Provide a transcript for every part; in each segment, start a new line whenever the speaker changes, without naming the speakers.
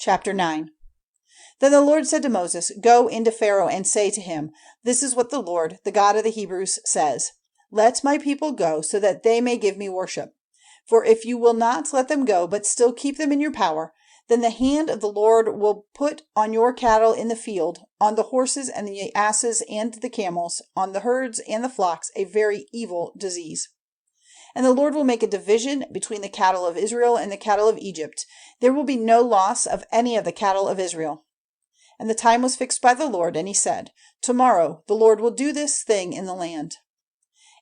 Chapter 9. Then the Lord said to Moses, "Go into Pharaoh and say to him, 'This is what the Lord, the God of the Hebrews, says. Let my people go so that they may give me worship. For if you will not let them go, but still keep them in your power, then the hand of the Lord will put on your cattle in the field, on the horses and the asses and the camels, on the herds and the flocks, a very evil disease. And the Lord will make a division between the cattle of Israel and the cattle of Egypt. There will be no loss of any of the cattle of Israel.' And the time was fixed by the Lord, and he said, 'Tomorrow the Lord will do this thing in the land.'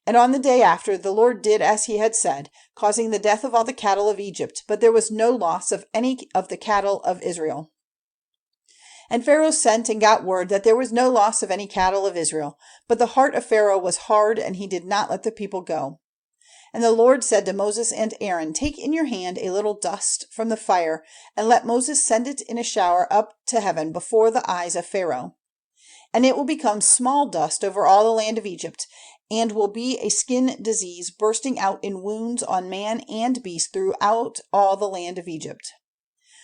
And on the day after, the Lord did as he had said, causing the death of all the cattle of Egypt, but there was no loss of any of the cattle of Israel. And Pharaoh sent and got word that there was no loss of any cattle of Israel, but the heart of Pharaoh was hard, and he did not let the people go. And the Lord said to Moses and Aaron, 'Take in your hand a little dust from the fire, and let Moses send it in a shower up to heaven before the eyes of Pharaoh. And it will become small dust over all the land of Egypt, and will be a skin disease bursting out in wounds on man and beast throughout all the land of Egypt.'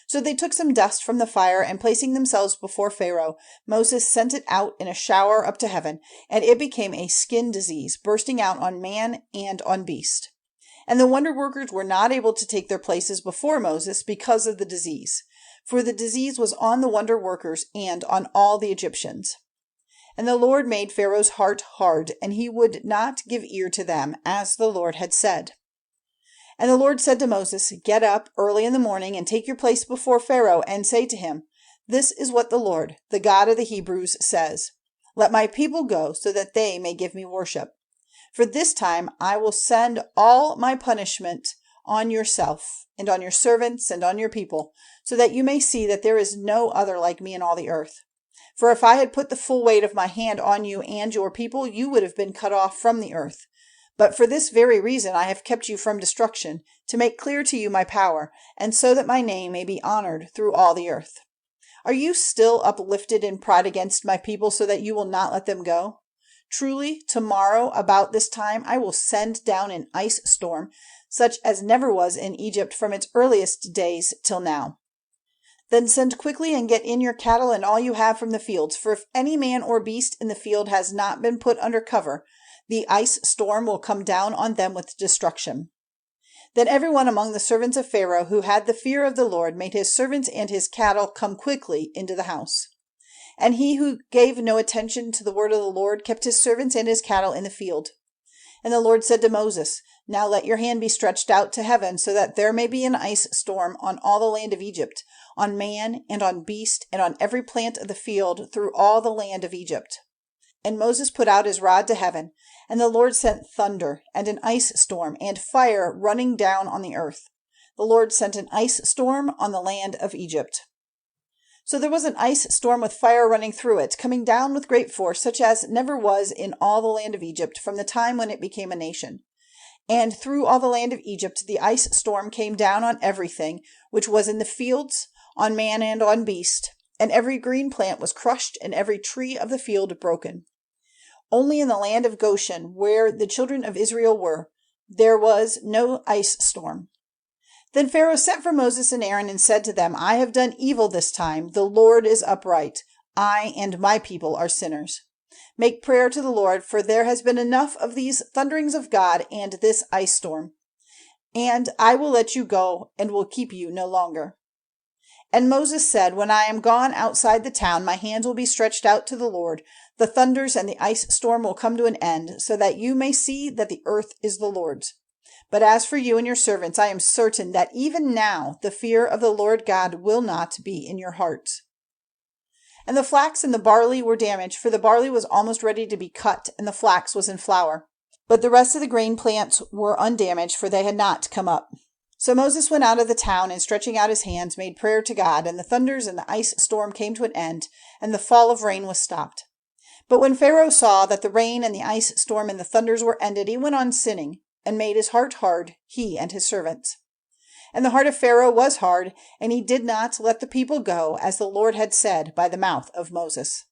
So they took some dust from the fire, and placing themselves before Pharaoh, Moses sent it out in a shower up to heaven, and it became a skin disease bursting out on man and on beast. And the wonder workers were not able to take their places before Moses because of the disease, for the disease was on the wonder workers and on all the Egyptians. And the Lord made Pharaoh's heart hard, and he would not give ear to them, as the Lord had said. And the Lord said to Moses, 'Get up early in the morning and take your place before Pharaoh, and say to him, This is what the Lord, the God of the Hebrews, says. Let my people go so that they may give me worship. For this time I will send all my punishment on yourself, and on your servants, and on your people, so that you may see that there is no other like me in all the earth. For if I had put the full weight of my hand on you and your people, you would have been cut off from the earth. But for this very reason I have kept you from destruction, to make clear to you my power, and so that my name may be honored through all the earth. Are you still uplifted in pride against my people, so that you will not let them go? Truly, tomorrow about this time I will send down an ice storm, such as never was in Egypt from its earliest days till now. Then send quickly and get in your cattle and all you have from the fields, for if any man or beast in the field has not been put under cover, the ice storm will come down on them with destruction.' Then everyone among the servants of Pharaoh who had the fear of the Lord made his servants and his cattle come quickly into the house. And he who gave no attention to the word of the Lord kept his servants and his cattle in the field. And the Lord said to Moses, 'Now let your hand be stretched out to heaven, so that there may be an ice storm on all the land of Egypt, on man and on beast, and on every plant of the field through all the land of Egypt.' And Moses put out his rod to heaven, and the Lord sent thunder, and an ice storm, and fire running down on the earth. The Lord sent an ice storm on the land of Egypt. So there was an ice storm with fire running through it, coming down with great force, such as never was in all the land of Egypt from the time when it became a nation. And through all the land of Egypt the ice storm came down on everything which was in the fields, on man and on beast, and every green plant was crushed, and every tree of the field broken. Only in the land of Goshen, where the children of Israel were, there was no ice storm. Then Pharaoh sent for Moses and Aaron and said to them, 'I have done evil this time. The Lord is upright. I and my people are sinners. Make prayer to the Lord, for there has been enough of these thunderings of God and this ice storm. And I will let you go, and will keep you no longer.' And Moses said, 'When I am gone outside the town, my hands will be stretched out to the Lord. The thunders and the ice storm will come to an end, so that you may see that the earth is the Lord's. But as for you and your servants, I am certain that even now the fear of the Lord God will not be in your hearts.' And the flax and the barley were damaged, for the barley was almost ready to be cut, and the flax was in flower. But the rest of the grain plants were undamaged, for they had not come up. So Moses went out of the town, and stretching out his hands, made prayer to God, and the thunders and the ice storm came to an end, and the fall of rain was stopped. But when Pharaoh saw that the rain and the ice storm and the thunders were ended, he went on sinning, and made his heart hard, he and his servants. And the heart of Pharaoh was hard, and he did not let the people go, as the Lord had said by the mouth of Moses.